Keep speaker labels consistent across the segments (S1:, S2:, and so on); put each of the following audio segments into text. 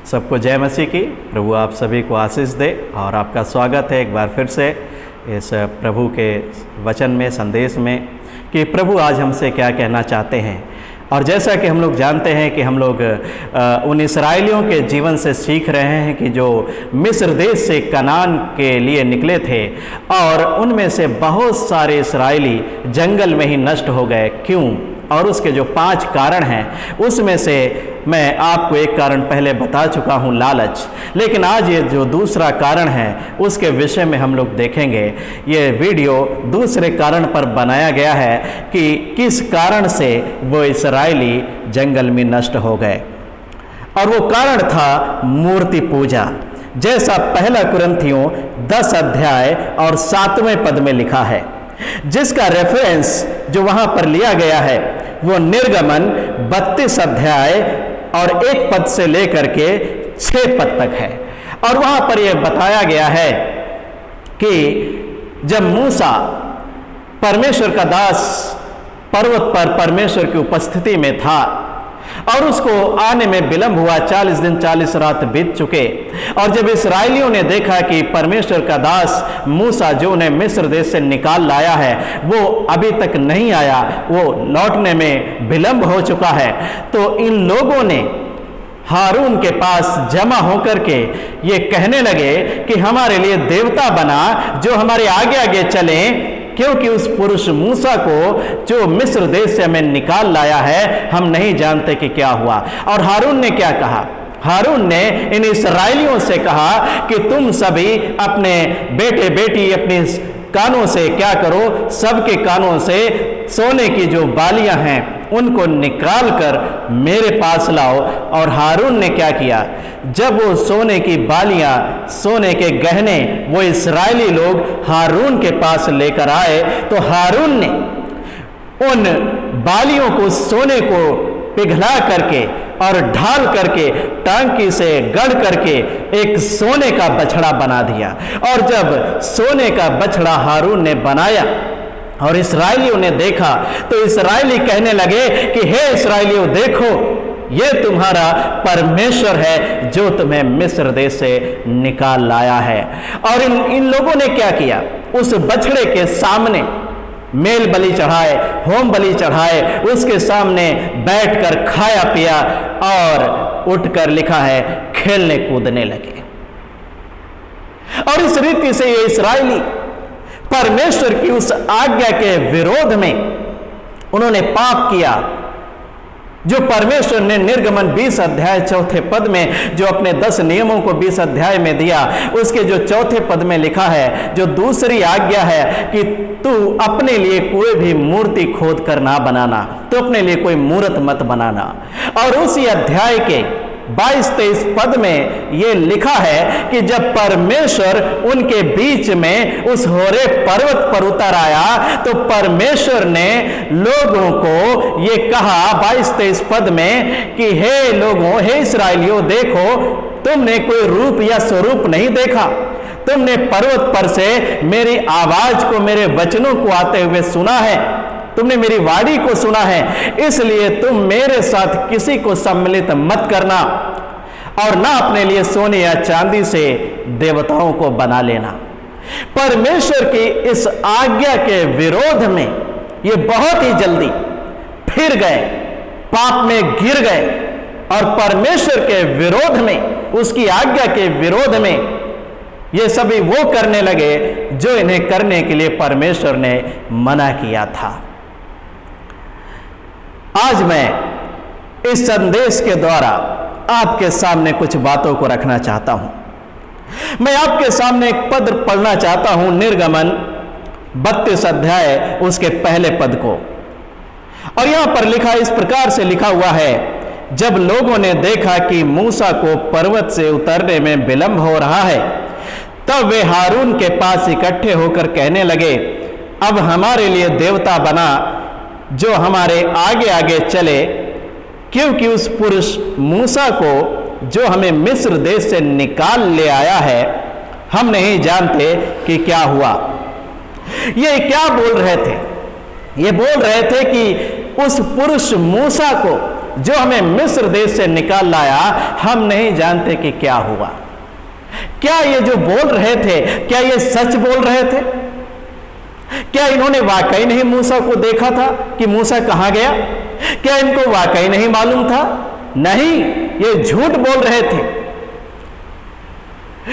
S1: सबको जय मसीह की। प्रभु आप सभी को आशीष दे और आपका स्वागत है एक बार फिर से इस प्रभु के वचन में, संदेश में कि प्रभु आज हमसे क्या कहना चाहते हैं। और जैसा कि हम लोग जानते हैं कि हम लोग उन इस्राएलियों के जीवन से सीख रहे हैं कि जो मिस्र देश से कनान के लिए निकले थे और उनमें से बहुत सारे इस्राएली जंगल में ही नष्ट हो गए। क्यों? और उसके जो 5 कारण हैं उसमें से मैं आपको एक कारण पहले बता चुका हूं, लालच। लेकिन आज ये जो दूसरा कारण है उसके विषय में हम लोग देखेंगे। ये वीडियो दूसरे कारण पर बनाया गया है कि किस कारण से वो इस्राएली जंगल में नष्ट हो गए। और वो कारण था मूर्ति पूजा, जैसा पहला कुरिन्थियों 10 अध्याय और 7वें पद में लिखा है, जिसका रेफरेंस जो वहां पर लिया गया है वो निर्गमन 32 अध्याय और 1 पद से लेकर के 6 पद तक है। और वहां पर यह बताया गया है कि जब मूसा परमेश्वर का दास पर्वत पर परमेश्वर की उपस्थिति में था और उसको आने में विलंब हुआ, 40 दिन 40 रात बीत चुके। और जब इस्राएलियों ने देखा कि परमेश्वर का दास मूसा जो उन्हें मिस्र देश से निकाल लाया है वो अभी तक नहीं आया, वो लौटने में विलंब हो चुका है, तो इन लोगों ने हारून के पास जमा होकर के ये कहने लगे कि हमारे लिए देवता बना जो हमारे आगे आगे चलें, क्योंकि उस पुरुष मूसा को जो मिस्र देश से हमें निकाल लाया है हम नहीं जानते कि क्या हुआ। और हारून ने क्या कहा? हारून ने इन इस्राएलियों से कहा कि तुम सभी अपने बेटे बेटी अपने कानों से क्या करो, सबके कानों से सोने की जो बालियां हैं उनको निकाल कर मेरे पास लाओ। और हारून ने क्या किया? जब वो सोने की बालियां, सोने के गहने वो इस्राएली लोग हारून के पास लेकर आए, तो हारून ने उन बालियों को, सोने को पिघला करके और ढाल करके टांकी से गढ़ करके एक सोने का बछड़ा बना दिया। और जब सोने का बछड़ा हारून ने बनाया और इस्राएलियों ने देखा तो इस्राएली कहने लगे कि हे इस्राएलियों, देखो ये तुम्हारा परमेश्वर है जो तुम्हें मिस्र देश से निकाल लाया है। और इन लोगों ने क्या किया? उस बछड़े के सामने मेल बलि चढ़ाए, होम बलि चढ़ाए, उसके सामने बैठकर खाया पिया और उठकर लिखा है खेलने कूदने लगे। और इस रीति से ये इस्राएली परमेश्वर की उस आज्ञा के विरोध में उन्होंने पाप किया जो परमेश्वर ने निर्गमन 20 अध्याय 4 पद में जो अपने 10 नियमों को 20 अध्याय में दिया, उसके जो 4 पद में लिखा है, जो दूसरी आज्ञा है कि तू अपने लिए कोई भी मूर्ति खोद कर ना बनाना, तो अपने लिए कोई मूर्त मत बनाना। और उसी अध्याय के 22-23 पद में यह लिखा है कि जब परमेश्वर उनके बीच में उस होरे पर्वत पर उतर आया तो परमेश्वर ने लोगों को ये कहा 22-23 पद में कि हे लोगों, हे इस्राएलियों, देखो तुमने कोई रूप या स्वरूप नहीं देखा, तुमने पर्वत पर से मेरी आवाज को, मेरे वचनों को आते हुए सुना है, तुमने मेरी वाणी को सुना है, इसलिए तुम मेरे साथ किसी को सम्मिलित मत करना और ना अपने लिए सोने या चांदी से देवताओं को बना लेना। परमेश्वर की इस आज्ञा के विरोध में ये बहुत ही जल्दी फिर गए, पाप में गिर गए और परमेश्वर के विरोध में, उसकी आज्ञा के विरोध में ये सभी वो करने लगे जो इन्हें करने के लिए परमेश्वर ने मना किया था। आज मैं इस संदेश के द्वारा आपके सामने कुछ बातों को रखना चाहता हूं। मैं आपके सामने एक पद पढ़ना चाहता हूं, निर्गमन 32 अध्याय उसके पहले पद को। और यहां पर लिखा, इस प्रकार से लिखा हुआ है, जब लोगों ने देखा कि मूसा को पर्वत से उतरने में विलंब हो रहा है, तब वे हारून के पास इकट्ठे होकर कहने लगे, अब हमारे लिए देवता बना जो हमारे आगे आगे चले, क्योंकि उस पुरुष मूसा को जो हमें मिस्र देश से निकाल ले आया है हम नहीं जानते कि क्या हुआ। ये क्या बोल रहे थे? ये बोल रहे थे कि उस पुरुष मूसा को जो हमें मिस्र देश से निकाल लाया, हम नहीं जानते कि क्या हुआ। क्या ये जो बोल रहे थे, क्या ये सच बोल रहे थे? क्या इन्होंने वाकई नहीं मूसा को देखा था कि मूसा कहां गया? क्या इनको वाकई नहीं मालूम था? नहीं, ये झूठ बोल रहे थे,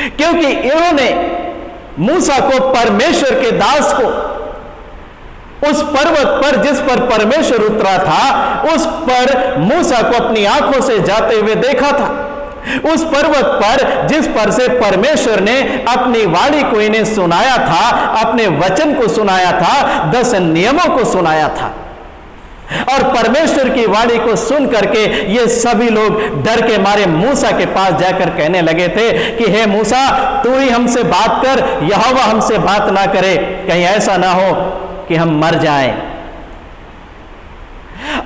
S1: क्योंकि इन्होंने मूसा को, परमेश्वर के दास को, उस पर्वत पर जिस पर परमेश्वर उतरा था, उस पर मूसा को अपनी आंखों से जाते हुए देखा था। उस पर्वत पर जिस पर से परमेश्वर ने अपनी वाणी को इन्हें सुनाया था, अपने वचन को सुनाया था, 10 नियमों को सुनाया था। और परमेश्वर की वाणी को सुन करके ये सभी लोग डर के मारे मूसा के पास जाकर कहने लगे थे कि हे मूसा, तू ही हमसे बात कर, यहोवा हमसे बात ना करे, कहीं ऐसा ना हो कि हम मर जाएं।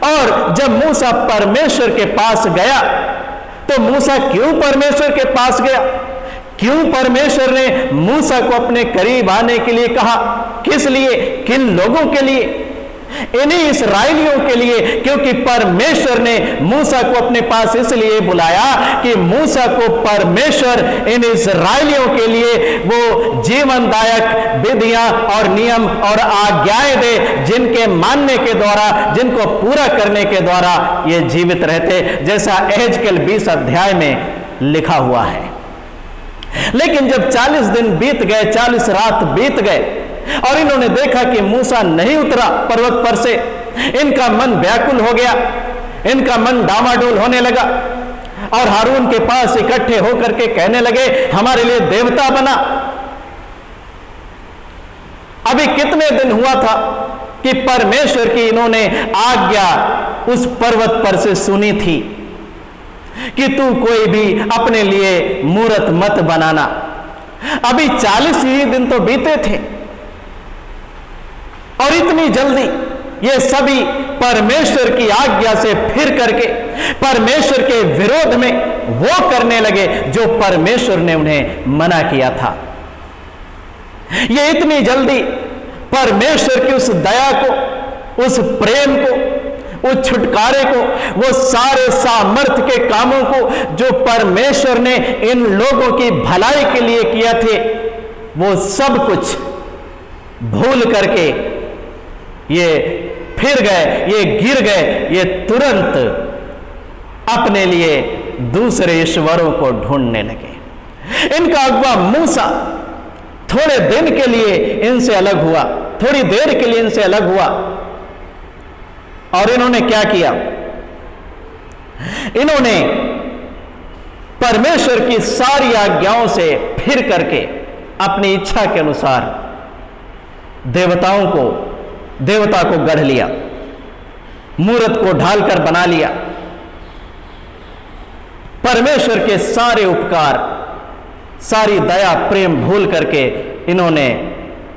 S1: और जब मूसा परमेश्वर के पास गया, तो मूसा क्यों परमेश्वर के पास गया? क्यों परमेश्वर ने मूसा को अपने करीब आने के लिए कहा? किस लिए? किन लोगों के लिए? इन्हीं इस्राएलियों के लिए, क्योंकि परमेश्वर ने मूसा को अपने पास इसलिए बुलाया कि मूसा को परमेश्वर इन इस्राएलियों के लिए वो जीवनदायक विधियां और नियम और आज्ञाएं दे, जिनके मानने के द्वारा, जिनको पूरा करने के द्वारा ये जीवित रहते, जैसा एहेजकेल 20 अध्याय में लिखा हुआ है। लेकिन जब 40 दिन बीत गए, 40 रात बीत गए और इन्होंने देखा कि मूसा नहीं उतरा पर्वत पर से, इनका मन व्याकुल हो गया, इनका मन डामाडोल होने लगा और हारून के पास इकट्ठे होकर के कहने लगे, हमारे लिए देवता बना। अभी कितने दिन हुआ था कि परमेश्वर की इन्होंने आज्ञा उस पर्वत पर से सुनी थी कि तू कोई भी अपने लिए मूरत मत बनाना। अभी 40 ही दिन तो बीते थे और इतनी जल्दी ये सभी परमेश्वर की आज्ञा से फिर करके परमेश्वर के विरोध में वो करने लगे जो परमेश्वर ने उन्हें मना किया था। ये इतनी जल्दी परमेश्वर की उस दया को, उस प्रेम को, उस छुटकारे को, वो सारे सामर्थ्य के कामों को जो परमेश्वर ने इन लोगों की भलाई के लिए किया थे, वो सब कुछ भूल करके ये फिर गए, ये गिर गए, ये तुरंत अपने लिए दूसरे ईश्वरों को ढूंढने लगे। इनका अगुआ मूसा थोड़े दिन के लिए इनसे अलग हुआ, थोड़ी देर के लिए इनसे अलग हुआ और इन्होंने क्या किया? इन्होंने परमेश्वर की सारी आज्ञाओं से फिर करके अपनी इच्छा के अनुसार देवता को गढ़ लिया, मूरत को ढालकर बना लिया। परमेश्वर के सारे उपकार, सारी दया प्रेम भूल करके इन्होंने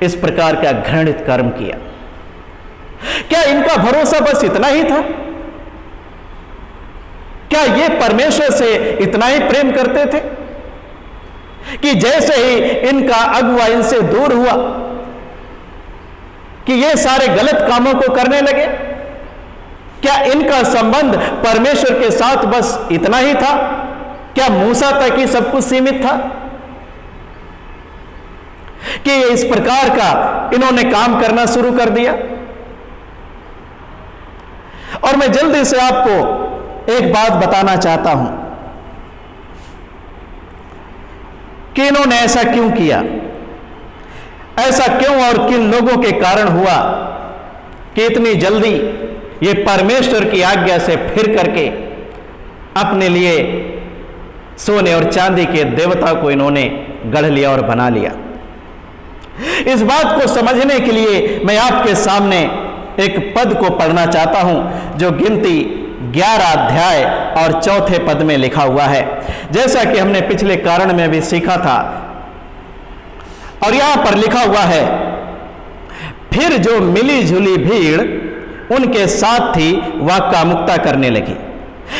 S1: इस प्रकार का घृणित कर्म किया। क्या इनका भरोसा बस इतना ही था? क्या ये परमेश्वर से इतना ही प्रेम करते थे कि जैसे ही इनका अगुआ इनसे दूर हुआ कि ये सारे गलत कामों को करने लगे? क्या इनका संबंध परमेश्वर के साथ बस इतना ही था? क्या मूसा तक ही सब कुछ सीमित था कि इस प्रकार का इन्होंने काम करना शुरू कर दिया? और मैं जल्दी से आपको एक बात बताना चाहता हूं कि इन्होंने ऐसा क्यों किया, ऐसा क्यों और किन लोगों के कारण हुआ कि इतनी जल्दी ये परमेश्वर की आज्ञा से फिर करके अपने लिए सोने और चांदी के देवता को इन्होंने गढ़ लिया और बना लिया। इस बात को समझने के लिए मैं आपके सामने एक पद को पढ़ना चाहता हूं जो गिनती 11 अध्याय और 4 पद में लिखा हुआ है, जैसा कि हमने पिछले कारण में भी सीखा था। और यहां पर लिखा हुआ है, फिर जो मिली जुली भीड़ उनके साथ थी वह कामुकता करने लगी।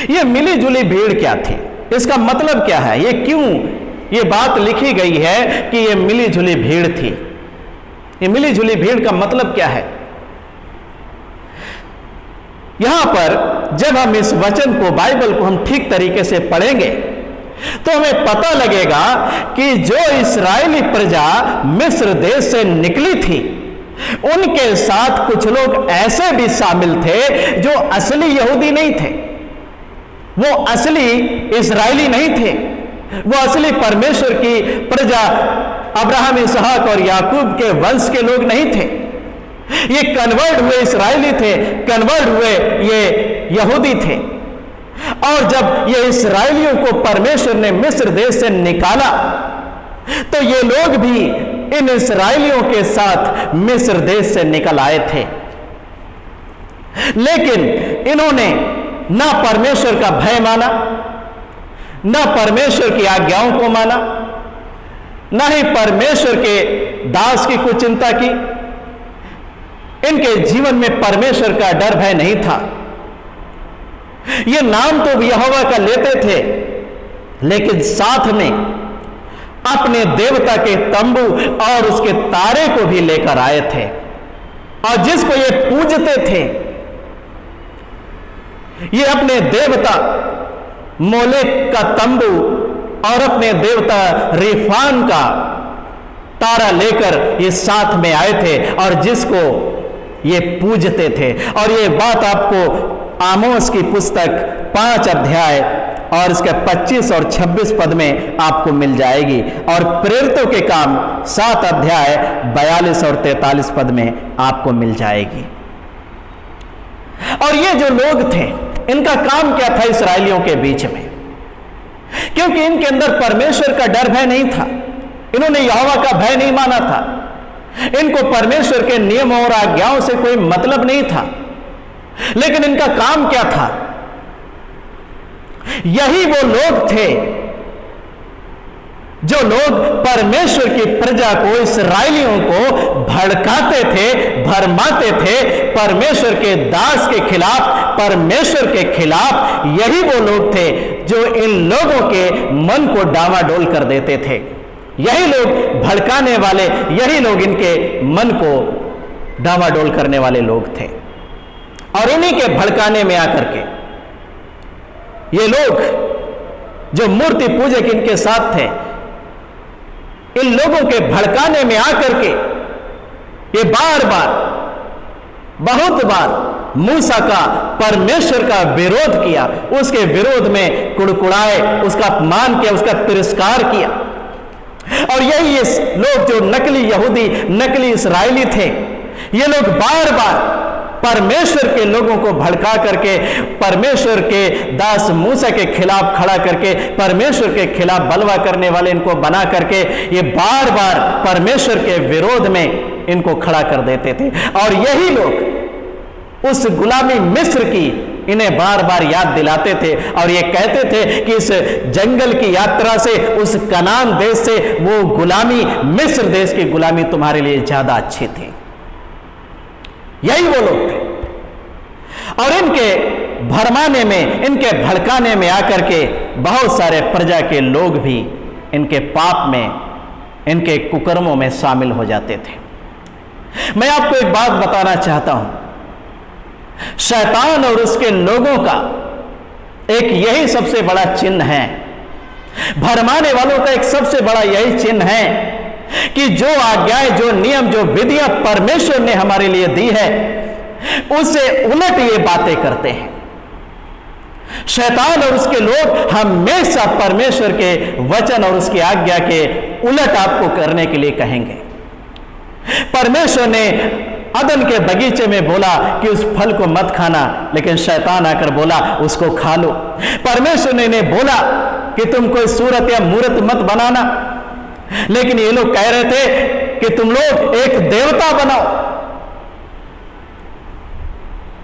S1: यह मिली जुली भीड़ क्या थी? इसका मतलब क्या है? ये क्यों ये बात लिखी गई है कि यह मिली जुली भीड़ थी? ये मिली जुली भीड़ का मतलब क्या है? यहां पर जब हम इस वचन को, बाइबल को हम ठीक तरीके से पढ़ेंगे तो हमें पता लगेगा कि जो इस्राएली प्रजा मिस्र देश से निकली थी, उनके साथ कुछ लोग ऐसे भी शामिल थे जो असली यहूदी नहीं थे, वो असली इस्राएली नहीं थे, वो असली परमेश्वर की प्रजा अब्राहम, इसहाक और याकूब के वंश के लोग नहीं थे। ये कन्वर्ट हुए इस्राएली थे, कन्वर्ट हुए ये यहूदी थे। और जब ये इस्राएलियों को परमेश्वर ने मिस्र देश से निकाला तो ये लोग भी इन इस्राएलियों के साथ मिस्र देश से निकल आए थे, लेकिन इन्होंने ना परमेश्वर का भय माना, ना परमेश्वर की आज्ञाओं को माना, ना ही परमेश्वर के दास की कुछ चिंता की। इनके जीवन में परमेश्वर का डर भय नहीं था। ये नाम तो यहोवा का लेते थे, लेकिन साथ में अपने देवता के तंबू और उसके तारे को भी लेकर आए थे, और जिसको ये पूजते थे, ये अपने देवता मोलेक का तंबू और अपने देवता रिफान का तारा लेकर ये साथ में आए थे और जिसको ये पूजते थे। और ये बात आपको आमोस की पुस्तक 5 अध्याय और इसके 25 और 26 पद में आपको मिल जाएगी, और प्रेरितों के काम 7 अध्याय 42 और 43 पद में आपको मिल जाएगी। और ये जो लोग थे, इनका काम क्या था इस्राएलियों के बीच में? क्योंकि इनके अंदर परमेश्वर का डर भय नहीं था, इन्होंने यहोवा का भय नहीं माना था, इनको परमेश्वर के नियमों और आज्ञाओं से कोई मतलब नहीं था। लेकिन इनका काम क्या था? यही वो लोग थे जो लोग परमेश्वर की प्रजा को, इस्राएलियों को भड़काते थे, भरमाते थे परमेश्वर के दास के खिलाफ, परमेश्वर के खिलाफ। यही वो लोग थे जो इन लोगों के मन को डावाडोल कर देते थे। यही लोग भड़काने वाले, यही लोग इनके मन को डावाडोल करने वाले लोग थे। और इन्हीं के भड़काने में आकर के ये लोग जो मूर्ति पूजक इनके साथ थे, इन लोगों के भड़काने में आकर के ये बार बार, बहुत बार मूसा का, परमेश्वर का विरोध किया, उसके विरोध में कुड़कुड़ाए, उसका अपमान किया, उसका तिरस्कार किया। और यही ये लोग जो नकली यहूदी, नकली इस्राएली थे, ये लोग बार बार परमेश्वर के लोगों को भड़का करके, परमेश्वर के दास मूसा के खिलाफ खड़ा करके, परमेश्वर के खिलाफ बलवा करने वाले इनको बना करके, ये बार बार परमेश्वर के विरोध में इनको खड़ा कर देते थे। और यही लोग उस गुलामी मिस्र की इन्हें बार बार याद दिलाते थे और ये कहते थे कि इस जंगल की यात्रा से, उस कनान देश से, वो गुलामी, मिस्र देश की गुलामी तुम्हारे लिए ज्यादा अच्छी थी। यही वो लोग थे। और इनके भरमाने में, इनके भड़काने में आकर के बहुत सारे प्रजा के लोग भी इनके पाप में, इनके कुकर्मों में शामिल हो जाते थे। मैं आपको एक बात बताना चाहता हूं, शैतान और उसके लोगों का एक यही सबसे बड़ा चिन्ह है, भरमाने वालों का एक सबसे बड़ा यही चिन्ह है कि जो आज्ञाएं, जो नियम, जो विधियां परमेश्वर ने हमारे लिए दी है, उससे उलट ये बातें करते हैं। शैतान और उसके लोग हमेशा परमेश्वर के वचन और उसकी आज्ञा के उलट आपको करने के लिए कहेंगे। परमेश्वर ने अदन के बगीचे में बोला कि उस फल को मत खाना, लेकिन शैतान आकर बोला उसको खा लो। परमेश्वर ने इन्हें बोला कि तुम कोई सूरत या मूर्त मत बनाना, लेकिन ये लोग कह रहे थे कि तुम लोग एक देवता बनाओ।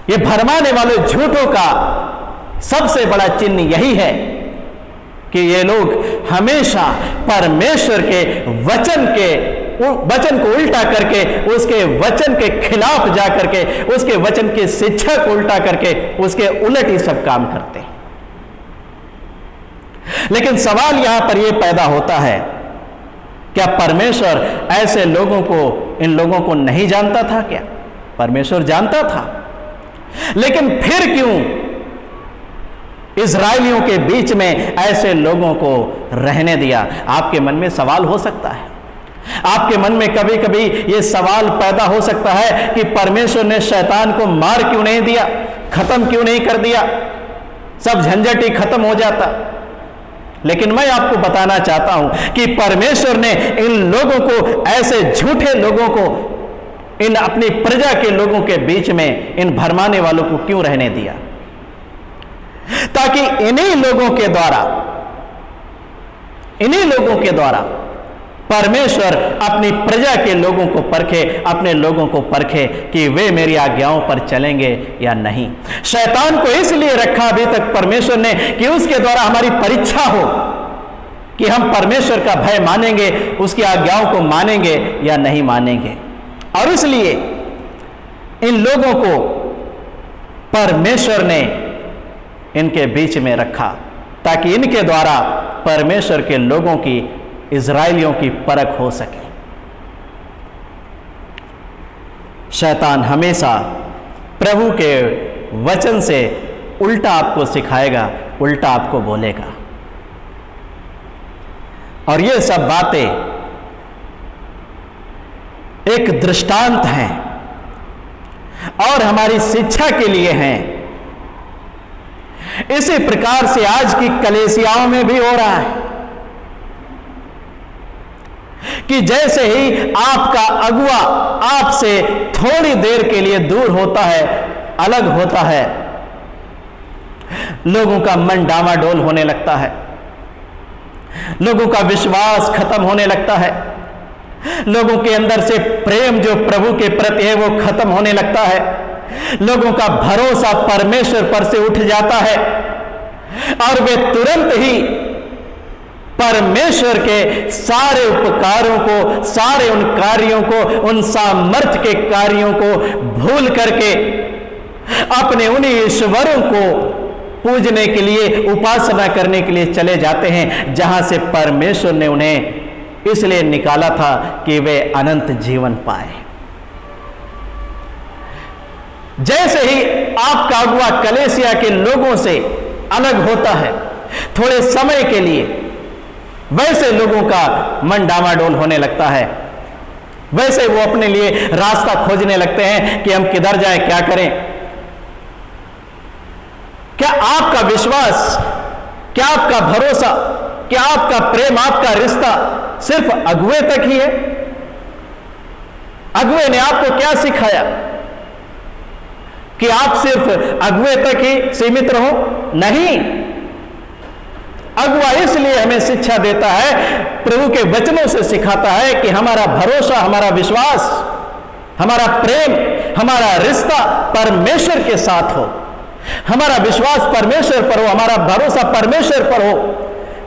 S1: ये भरमाने वाले झूठों का सबसे बड़ा चिन्ह यही है कि ये लोग हमेशा परमेश्वर के वचन को उल्टा करके, उसके वचन के खिलाफ जा करके, उसके वचन की शिक्षा को उल्टा करके उसके उलट ही सब काम करते हैं। लेकिन सवाल यहां पर यह पैदा होता है, क्या परमेश्वर ऐसे लोगों को, इन लोगों को नहीं जानता था? क्या परमेश्वर जानता था? लेकिन फिर क्यों इजरायलियों के बीच में ऐसे लोगों को रहने दिया? आपके मन में सवाल हो सकता है, आपके मन में कभी कभी यह सवाल पैदा हो सकता है कि परमेश्वर ने शैतान को मार क्यों नहीं दिया, खत्म क्यों नहीं कर दिया, सब झंझट ही खत्म हो जाता। लेकिन मैं आपको बताना चाहता हूं कि परमेश्वर ने इन लोगों को, ऐसे झूठे लोगों को, इन अपनी प्रजा के लोगों के बीच में इन भरमाने वालों को क्यों रहने दिया? ताकि इन्हीं लोगों के द्वारा परमेश्वर अपनी प्रजा के लोगों को परखे, अपने लोगों को परखे कि वे मेरी आज्ञाओं पर चलेंगे या नहीं। शैतान को इसलिए रखा अभी तक परमेश्वर ने कि उसके द्वारा हमारी परीक्षा हो कि हम परमेश्वर का भय मानेंगे, उसकी आज्ञाओं को मानेंगे या नहीं मानेंगे। और इसलिए इन लोगों को परमेश्वर ने इनके बीच में रखा ताकि इनके द्वारा परमेश्वर के लोगों की, इजराइलियों की परख हो सके। शैतान हमेशा प्रभु के वचन से उल्टा आपको सिखाएगा, उल्टा आपको बोलेगा। और ये सब बातें एक दृष्टांत हैं और हमारी शिक्षा के लिए हैं। इसी प्रकार से आज की कलीसियाओं में भी हो रहा है कि जैसे ही आपका अगुआ आपसे थोड़ी देर के लिए दूर होता है, अलग होता है, लोगों का मन डामाडोल होने लगता है, लोगों का विश्वास खत्म होने लगता है, लोगों के अंदर से प्रेम जो प्रभु के प्रति है वो खत्म होने लगता है, लोगों का भरोसा परमेश्वर पर से उठ जाता है और वे तुरंत ही परमेश्वर के सारे उपकारों को, सारे उन कार्यों को, उन सामर्थ्य के कार्यों को भूल करके अपने उन्हीं ईश्वरों को पूजने के लिए, उपासना करने के लिए चले जाते हैं जहां से परमेश्वर ने उन्हें इसलिए निकाला था कि वे अनंत जीवन पाए। जैसे ही आपका अगुआ कलीसिया के लोगों से अलग होता है थोड़े समय के लिए, वैसे लोगों का मन डामाडोल होने लगता है, वैसे वो अपने लिए रास्ता खोजने लगते हैं कि हम किधर जाएं, क्या करें। क्या आपका विश्वास, क्या आपका भरोसा, क्या आपका प्रेम, आपका रिश्ता सिर्फ अगुए तक ही है? अगुए ने आपको क्या सिखाया कि आप सिर्फ अगुए तक ही सीमित रहो? नहीं, अगुआ इसलिए हमें शिक्षा देता है, प्रभु के वचनों से सिखाता है कि हमारा भरोसा, हमारा विश्वास, हमारा प्रेम, हमारा रिश्ता परमेश्वर के साथ हो, हमारा विश्वास परमेश्वर पर हो, हमारा भरोसा परमेश्वर पर हो,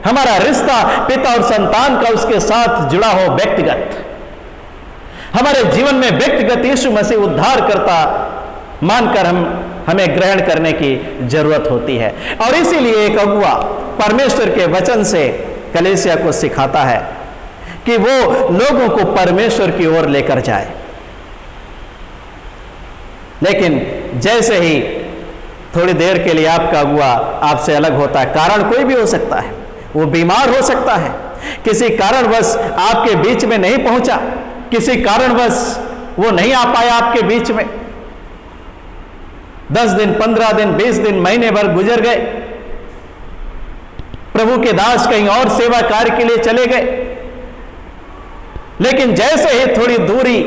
S1: हमारा रिश्ता पिता और संतान का उसके साथ जुड़ा हो, व्यक्तिगत। हमारे जीवन में व्यक्तिगत यीशु मसीह उद्धार करता मानकर हमें ग्रहण करने की जरूरत होती है। और इसीलिए एक अगुआ परमेश्वर के वचन से कलीसिया को सिखाता है कि वो लोगों को परमेश्वर की ओर लेकर जाए। लेकिन जैसे ही थोड़ी देर के लिए आपका अगुआ आपसे अलग होता है, कारण कोई भी हो सकता है, वो बीमार हो सकता है, किसी कारणवश आपके बीच में नहीं पहुंचा, किसी कारणवश वो नहीं आ पाया आपके बीच में, 10 दिन, 15 दिन, 20 दिन, महीने भर गुजर गए, प्रभु के दास कहीं और सेवा कार्य के लिए चले गए। लेकिन जैसे ही थोड़ी दूरी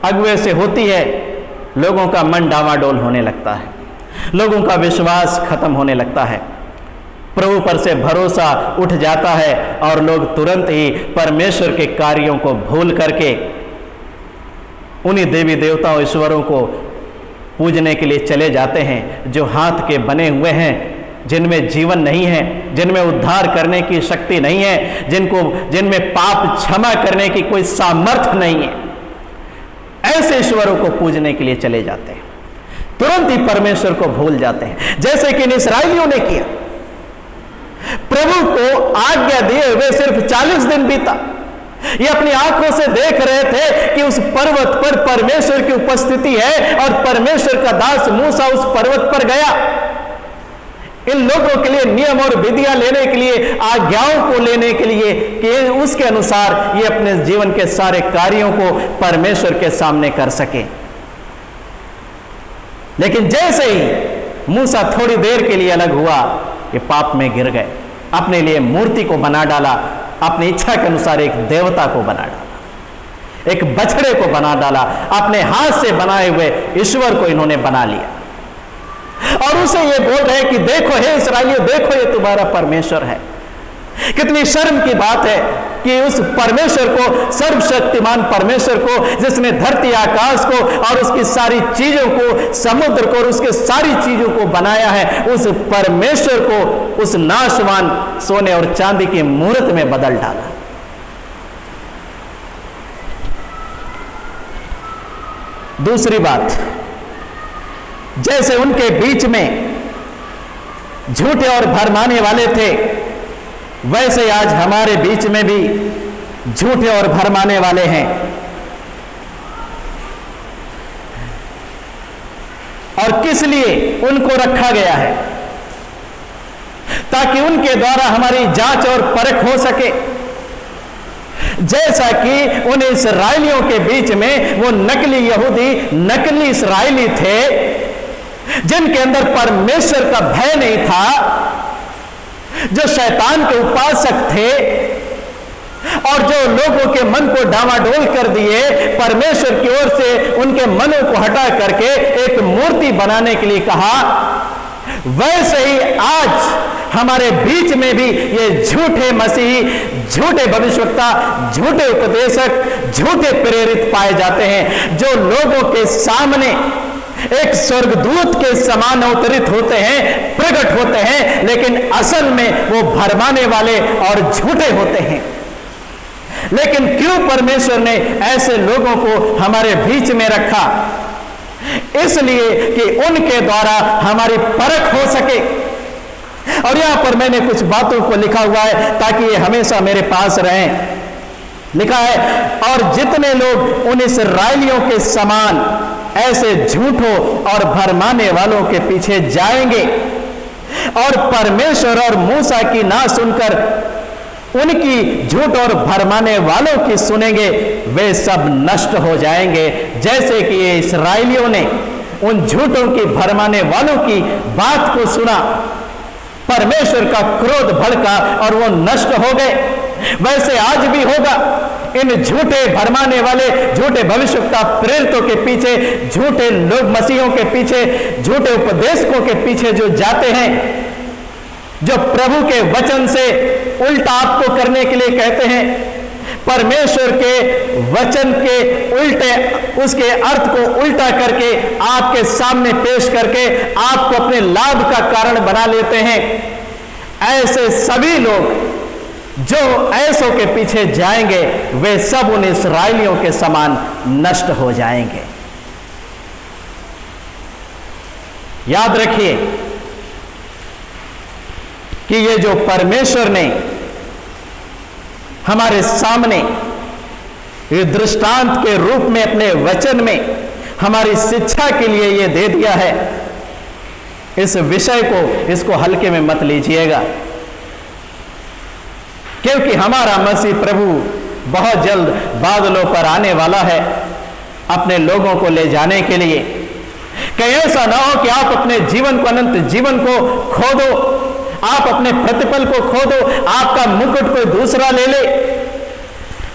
S1: अगुए से होती है, लोगों का मन डामाडोल होने लगता है, लोगों का विश्वास खत्म होने लगता है, प्रभु पर से भरोसा उठ जाता है और लोग तुरंत ही परमेश्वर के कार्यों को भूल करके उन्हीं देवी देवताओं, ईश्वरों को पूजने के लिए चले जाते हैं जो हाथ के बने हुए हैं, जिनमें जीवन नहीं है, जिनमें उद्धार करने की शक्ति नहीं है, जिनमें पाप क्षमा करने की कोई सामर्थ्य नहीं है। ऐसे ईश्वरों को पूजने के लिए चले जाते हैं, तुरंत ही परमेश्वर को भूल जाते हैं, जैसे कि इन इस्राएलियों ने किया। प्रभु को आज्ञा दिए हुए सिर्फ 40 दिन बीता, ये अपनी आंखों से देख रहे थे कि उस पर्वत पर परमेश्वर की उपस्थिति है और परमेश्वर का दास मूसा उस पर्वत पर गया इन लोगों के लिए नियम और विधियां लेने के लिए, आज्ञाओं को लेने के लिए, कि उसके अनुसार ये अपने जीवन के सारे कार्यों को परमेश्वर के सामने कर सके। लेकिन जैसे ही मूसा थोड़ी देर के लिए अलग हुआ, ये पाप में गिर गए, अपने लिए मूर्ति को बना डाला, अपनी इच्छा के अनुसार एक देवता को बना डाला, एक बछड़े को बना डाला, अपने हाथ से बनाए हुए ईश्वर को इन्होंने बना लिया और उसे ये बोल रहे कि देखो हे इस्राएलियों, देखो ये तुम्हारा परमेश्वर है। कितनी शर्म की बात है कि उस परमेश्वर को, सर्वशक्तिमान परमेश्वर को, जिसने धरती आकाश को और उसकी सारी चीजों को, समुद्र को और उसके सारी चीजों को बनाया है, उस परमेश्वर को उस नाशवान सोने और चांदी की मूर्त में बदल डाला। दूसरी बात, जैसे उनके बीच में झूठे और भरमाने वाले थे, वैसे आज हमारे बीच में भी झूठे और भरमाने वाले हैं। और किस लिए उनको रखा गया है? ताकि उनके द्वारा हमारी जांच और परख हो सके। जैसा कि उन इस्राएलियों के बीच में वो नकली यहूदी, नकली इस्राएली थे, जिनके अंदर परमेश्वर का भय नहीं था, जो शैतान के उपासक थे और जो लोगों के मन को डामाडोल कर दिए, परमेश्वर की ओर से उनके मनों को हटा करके एक मूर्ति बनाने के लिए कहा, वैसे ही आज हमारे बीच में भी ये झूठे मसीही, झूठे भविष्यवक्ता, झूठे उपदेशक, झूठे प्रेरित पाए जाते हैं, जो लोगों के सामने एक स्वर्गदूत के समान अवतरित होते हैं, प्रकट होते हैं, लेकिन असल में वो भरमाने वाले और झूठे होते हैं। लेकिन क्यों परमेश्वर ने ऐसे लोगों को हमारे बीच में रखा? इसलिए कि उनके द्वारा हमारी परख हो सके। और यहां पर मैंने कुछ बातों को लिखा हुआ है ताकि ये हमेशा मेरे पास रहें। लिखा है, और जितने लोग उन इस्राएलियों के समान ऐसे झूठों और भरमाने वालों के पीछे जाएंगे और परमेश्वर और मूसा की ना सुनकर उनकी झूठ और भरमाने वालों की सुनेंगे, वे सब नष्ट हो जाएंगे। जैसे कि ये इस्राएलियों ने उन झूठों की, भरमाने वालों की बात को सुना, परमेश्वर का क्रोध भड़का और वो नष्ट हो गए, वैसे आज भी होगा। इन झूठे भरमाने वाले, झूठे भविष्यवक्ता प्रेरितों के पीछे, झूठे लोग मसीहों के पीछे, झूठे उपदेशकों के पीछे जो जाते हैं, जो प्रभु के वचन से उल्टा आपको करने के लिए कहते हैं, परमेश्वर के वचन के उल्टे, उसके अर्थ को उल्टा करके आपके सामने पेश करके आपको अपने लाभ का कारण बना लेते हैं, ऐसे सभी लोग जो ऐसों के पीछे जाएंगे, वे सब उन इस्राएलियों के समान नष्ट हो जाएंगे। याद रखिए कि ये जो परमेश्वर ने हमारे सामने ये दृष्टांत के रूप में अपने वचन में हमारी शिक्षा के लिए ये दे दिया है, इस विषय को, इसको हल्के में मत लीजिएगा, क्योंकि हमारा मसीह प्रभु बहुत जल्द बादलों पर आने वाला है अपने लोगों को ले जाने के लिए। कहीं ऐसा ना हो कि आप अपने जीवन को, अनंत जीवन को खो दो, आप अपने प्रतिफल को खो दो, आपका मुकुट कोई दूसरा ले ले।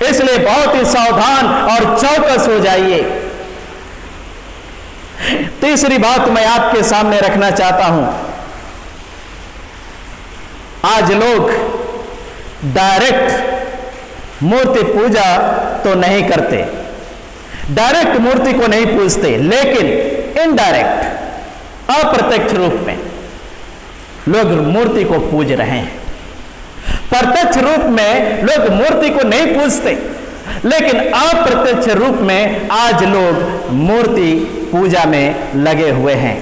S1: इसलिए बहुत ही सावधान और चौकस हो जाइए। तीसरी बात मैं आपके सामने रखना चाहता हूं, आज लोग डायरेक्ट मूर्ति पूजा तो नहीं करते, डायरेक्ट मूर्ति को नहीं पूजते, लेकिन इनडायरेक्ट, अप्रत्यक्ष रूप में लोग मूर्ति को पूज रहे हैं। प्रत्यक्ष रूप में लोग मूर्ति को नहीं पूजते, लेकिन अप्रत्यक्ष रूप में आज लोग मूर्ति पूजा में लगे हुए हैं।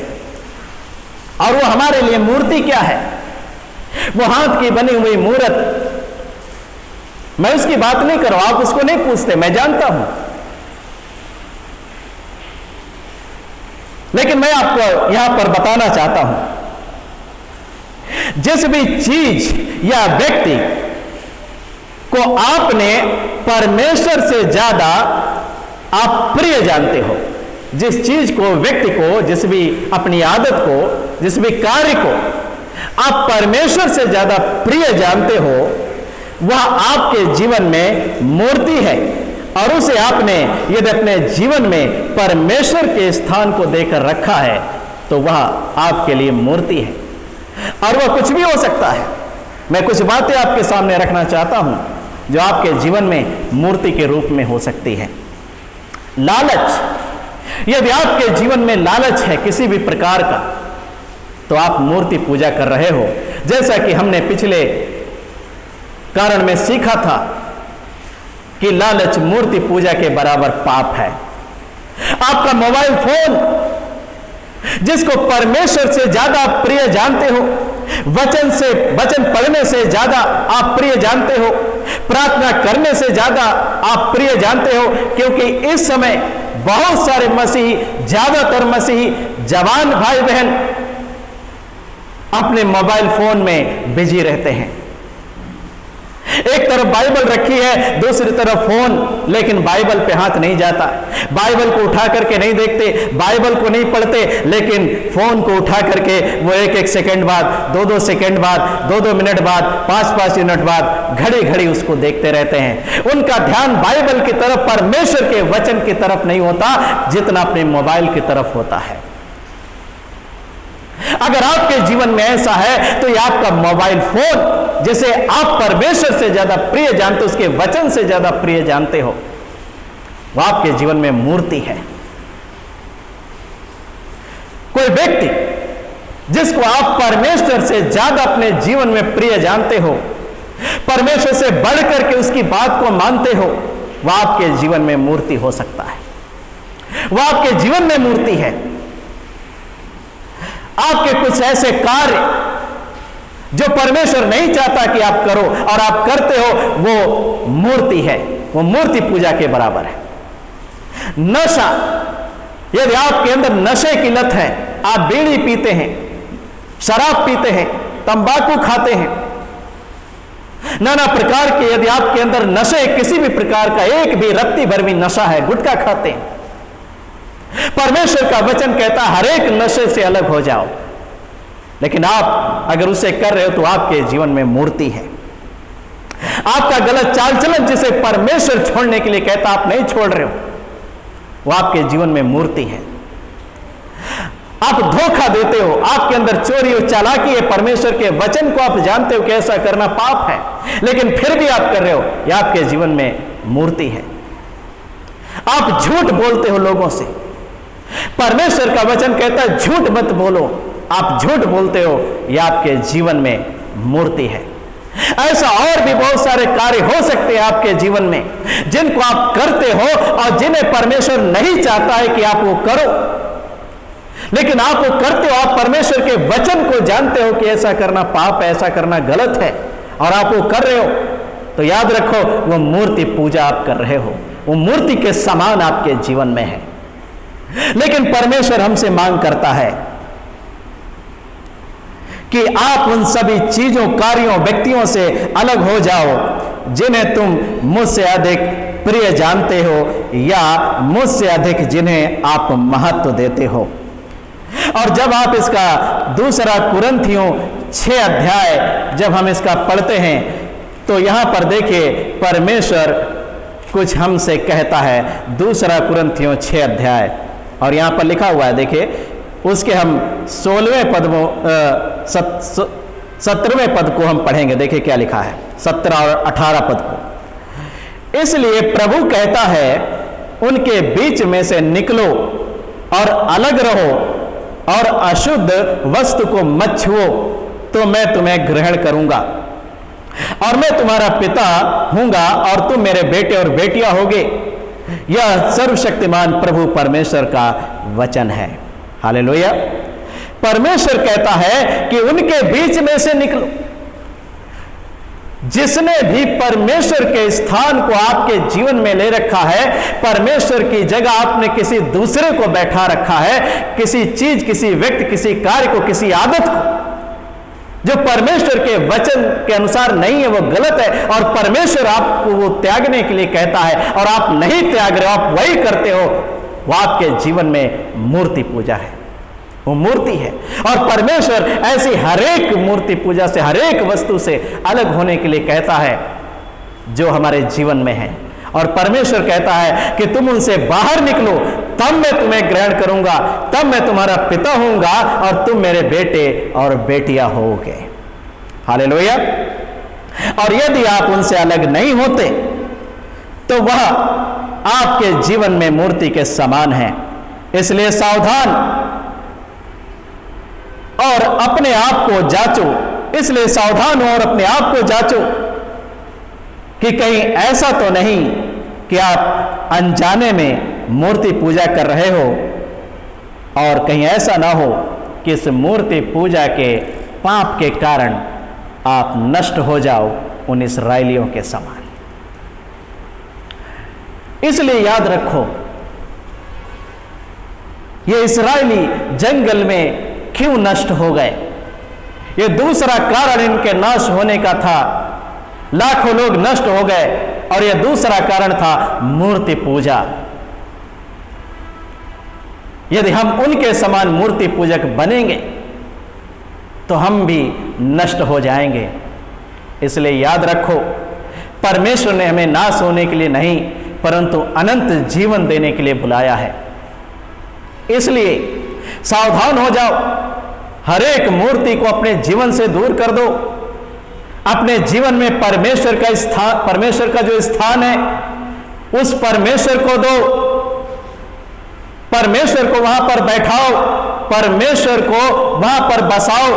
S1: और वो हमारे लिए मूर्ति क्या है? वो हाथ की बनी हुई मूर्त, मैं उसकी बात नहीं कर रहा हूं, आप उसको नहीं पूछते, मैं जानता हूं। लेकिन मैं आपको यहां पर बताना चाहता हूं, जिस भी चीज या व्यक्ति को आपने परमेश्वर से ज्यादा आप प्रिय जानते हो, जिस चीज को, व्यक्ति को, जिस भी अपनी आदत को, जिस भी कार्य को आप परमेश्वर से ज्यादा प्रिय जानते हो, वह आपके जीवन में मूर्ति है। और उसे आपने यदि अपने जीवन में परमेश्वर के स्थान को देकर रखा है तो वह आपके लिए मूर्ति है। और वह कुछ भी हो सकता है। मैं कुछ बातें आपके सामने रखना चाहता हूं जो आपके जीवन में मूर्ति के रूप में हो सकती है। लालच, यदि आपके जीवन में लालच है किसी भी प्रकार का, तो आप मूर्ति पूजा कर रहे हो। जैसा कि हमने पिछले कारण में सीखा था कि लालच मूर्ति पूजा के बराबर पाप है। आपका मोबाइल फोन, जिसको परमेश्वर से ज्यादा प्रिय जानते हो, वचन पढ़ने से ज्यादा आप प्रिय जानते हो, प्रार्थना करने से ज्यादा आप प्रिय जानते हो, क्योंकि इस समय बहुत सारे मसीही, ज्यादातर मसीही जवान भाई बहन अपने मोबाइल फोन में बिजी रहते हैं। एक तरफ बाइबल रखी है, दूसरी तरफ फोन, लेकिन बाइबल पे हाथ नहीं जाता। बाइबल को उठा करके नहीं देखते, बाइबल को नहीं पढ़ते, लेकिन फोन को उठा करके वो एक सेकंड बाद, 2 सेकंड बाद, 2 मिनट बाद, 5 मिनट बाद घड़ी घड़ी उसको देखते रहते हैं। उनका ध्यान बाइबल की तरफ, परमेश्वर के वचन की तरफ नहीं होता जितना अपने मोबाइल की तरफ होता है। अगर आपके जीवन में ऐसा है तो यह आपका मोबाइल फोन, जिसे आप परमेश्वर से ज्यादा प्रिय जानते हो, उसके वचन से ज्यादा प्रिय जानते हो, वह आपके जीवन में मूर्ति है। कोई व्यक्ति जिसको आप परमेश्वर से ज्यादा अपने जीवन में प्रिय जानते हो, परमेश्वर से बढ़कर के उसकी बात को मानते हो, वह आपके जीवन में मूर्ति हो सकता है। वह आपके जीवन में मूर्ति है। आपके कुछ ऐसे कार्य जो परमेश्वर नहीं चाहता कि आप करो और आप करते हो, वो मूर्ति है, वो मूर्ति पूजा के बराबर है। नशा, यदि आपके अंदर नशे की लत है, आप बीड़ी पीते हैं, शराब पीते हैं, तंबाकू खाते हैं, नाना प्रकार के, यदि आपके अंदर नशे किसी भी प्रकार का एक भी रत्ती भर भी नशा है, गुटखा खाते हैं, परमेश्वर का वचन कहता है हर एक नशे से अलग हो जाओ, लेकिन आप अगर उसे कर रहे हो तो आपके जीवन में मूर्ति है। आपका गलत चाल चलन जिसे परमेश्वर छोड़ने के लिए कहता आप नहीं छोड़ रहे हो, वो आपके जीवन में मूर्ति है। आप धोखा देते हो, आपके अंदर चोरी और चालाकी है, परमेश्वर के वचन को आप जानते हो कि ऐसा करना पाप है, लेकिन फिर भी आप कर रहे हो, यह आपके जीवन में मूर्ति है। आप झूठ बोलते हो लोगों से, परमेश्वर का वचन कहता है झूठ मत बोलो, आप झूठ बोलते हो, यह आपके जीवन में मूर्ति है। ऐसा और भी बहुत सारे कार्य हो सकते हैं आपके जीवन में जिनको आप करते हो और जिन्हें परमेश्वर नहीं चाहता है कि आप वो करो, लेकिन आप वो करते हो। आप परमेश्वर के वचन को जानते हो कि ऐसा करना पाप है, ऐसा करना गलत है, और आप वो कर रहे हो, तो याद रखो वो मूर्ति पूजा आप कर रहे हो, वो मूर्ति के समान आपके जीवन में है। लेकिन परमेश्वर हमसे मांग करता है कि आप उन सभी चीजों, कार्यों, व्यक्तियों से अलग हो जाओ जिन्हें तुम मुझसे अधिक प्रिय जानते हो या मुझसे अधिक जिन्हें आप महत्व देते हो। और जब आप इसका 2 कुरिन्थियों 6 अध्याय जब हम इसका पढ़ते हैं तो यहां पर देखिए परमेश्वर कुछ हमसे कहता है। 2 कुरिन्थियों 6 अध्याय, और यहां पर लिखा हुआ है, देखिए उसके हम 16वें पद 17वें पद को हम पढ़ेंगे। देखिए क्या लिखा है 17 और 18 पद को। इसलिए प्रभु कहता है उनके बीच में से निकलो और अलग रहो और अशुद्ध वस्तु को मत छुओ, तो मैं तुम्हें ग्रहण करूंगा और मैं तुम्हारा पिता हूंगा और तुम मेरे बेटे और बेटियां होगे। यह सर्वशक्तिमान प्रभु परमेश्वर का वचन है। हालेलुया। परमेश्वर कहता है कि उनके बीच में से निकलो। जिसने भी परमेश्वर के स्थान को आपके जीवन में ले रखा है, परमेश्वर की जगह आपने किसी दूसरे को बैठा रखा है, किसी चीज, किसी व्यक्ति, किसी कार्य को, किसी आदत को जो परमेश्वर के वचन के अनुसार नहीं है, वो गलत है और परमेश्वर आपको वो त्यागने के लिए कहता है और आप नहीं त्याग रहे हो, आप वही करते हो, वो आपके जीवन में मूर्ति पूजा है, वो मूर्ति है। और परमेश्वर ऐसी हरेक मूर्ति पूजा से, हरेक वस्तु से अलग होने के लिए कहता है जो हमारे जीवन में है। और परमेश्वर कहता है कि तुम उनसे बाहर निकलो, तब मैं तुम्हें ग्रहण करूंगा, तब मैं तुम्हारा पिता होऊंगा और तुम मेरे बेटे और बेटियां होगे। हालेलुया। और यदि आप उनसे अलग नहीं होते तो वह आपके जीवन में मूर्ति के समान है। इसलिए सावधान और अपने आप को जांचो, इसलिए सावधान हो और अपने आप को जांचो कि कहीं ऐसा तो नहीं कि आप अनजाने में मूर्ति पूजा कर रहे हो और कहीं ऐसा ना हो कि इस मूर्ति पूजा के पाप के कारण आप नष्ट हो जाओ उन इस्राएलियों के समान। इसलिए याद रखो, ये इस्राएली जंगल में क्यों नष्ट हो गए? ये दूसरा कारण इनके नाश होने का था, लाखों लोग नष्ट हो गए और यह दूसरा कारण था मूर्ति पूजा। यदि हम उनके समान मूर्ति पूजक बनेंगे तो हम भी नष्ट हो जाएंगे। इसलिए याद रखो, परमेश्वर ने हमें नाश होने के लिए नहीं परंतु अनंत जीवन देने के लिए बुलाया है। इसलिए सावधान हो जाओ, हर एक मूर्ति को अपने जीवन से दूर कर दो। अपने जीवन में परमेश्वर का स्थान, परमेश्वर का जो स्थान है उस परमेश्वर को दो, परमेश्वर को वहां पर बैठाओ, परमेश्वर को वहां पर बसाओ,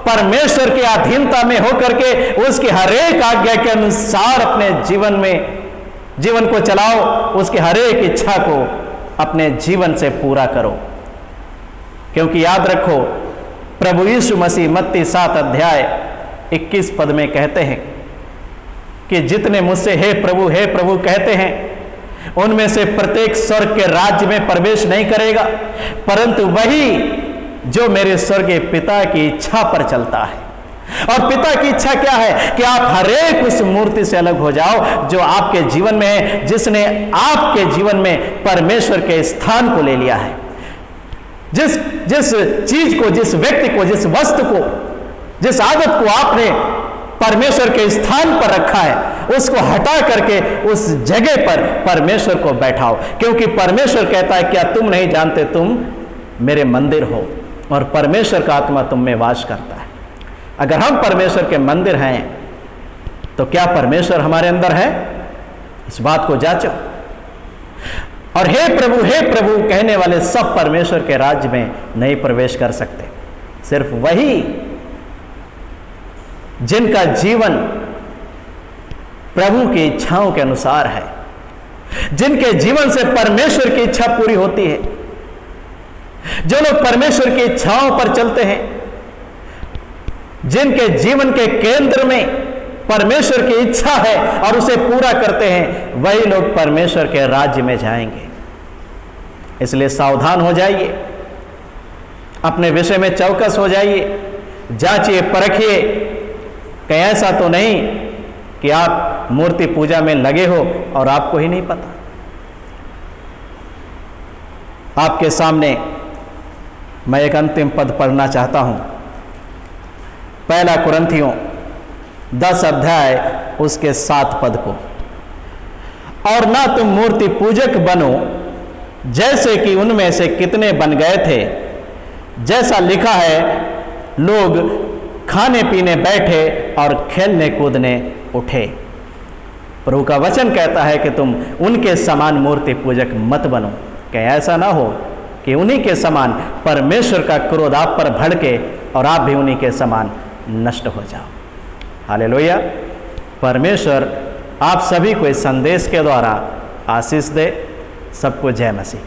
S1: परमेश्वर की अधीनता में होकर के उसकी हर एक आज्ञा के अनुसार अपने जीवन को चलाओ, उसकी हर एक इच्छा को अपने जीवन से पूरा करो। क्योंकि याद रखो, प्रभु यीशु मसीह मत्ती 7 अध्याय 21 पद में कहते हैं कि जितने मुझसे हे प्रभु कहते हैं उनमें से प्रत्येक स्वर्ग के राज्य में प्रवेश नहीं करेगा, परंतु वही जो मेरे स्वर्गीय पिता की इच्छा पर चलता है। और पिता की इच्छा क्या है कि आप हरेक उस मूर्ति से अलग हो जाओ जो आपके जीवन में है, जिसने आपके जीवन में परमेश्वर के स्थान को ले लिया है। जिस चीज को, जिस व्यक्ति को, जिस वस्तु को, जिस आदत को आपने परमेश्वर के स्थान पर रखा है, उसको हटा करके उस जगह पर परमेश्वर को बैठाओ। क्योंकि परमेश्वर कहता है, क्या तुम नहीं जानते तुम मेरे मंदिर हो और परमेश्वर का आत्मा तुम में वास करता है। अगर हम परमेश्वर के मंदिर हैं तो क्या परमेश्वर हमारे अंदर है? इस बात को जांचो। और हे प्रभु कहने वाले सब परमेश्वर के राज्य में नहीं प्रवेश कर सकते। सिर्फ वही जिनका जीवन प्रभु की इच्छाओं के अनुसार है, जिनके जीवन से परमेश्वर की इच्छा पूरी होती है, जो लोग परमेश्वर की इच्छाओं पर चलते हैं, जिनके जीवन के केंद्र में परमेश्वर की इच्छा है और उसे पूरा करते हैं, वही लोग परमेश्वर के राज्य में जाएंगे। इसलिए सावधान हो जाइए, अपने विषय में चौकस हो जाइए, जांचिए, परखिए, कहीं ऐसा तो नहीं कि आप मूर्ति पूजा में लगे हो और आपको ही नहीं पता। आपके सामने मैं एक अंतिम पद पढ़ना चाहता हूं, 1 कुरिन्थियों 10 अध्याय उसके 7 पद को। और ना तुम मूर्ति पूजक बनो जैसे कि उनमें से कितने बन गए थे, जैसा लिखा है, लोग खाने पीने बैठे और खेलने कूदने उठे। प्रभु का वचन कहता है कि तुम उनके समान मूर्ति पूजक मत बनो, कहीं ऐसा ना हो कि उन्हीं के समान परमेश्वर का क्रोध आप पर भड़के और आप भी उन्हीं के समान नष्ट हो जाओ। हालेलुया। परमेश्वर आप सभी को इस संदेश के द्वारा आशीष दे। सबको जय मसीह।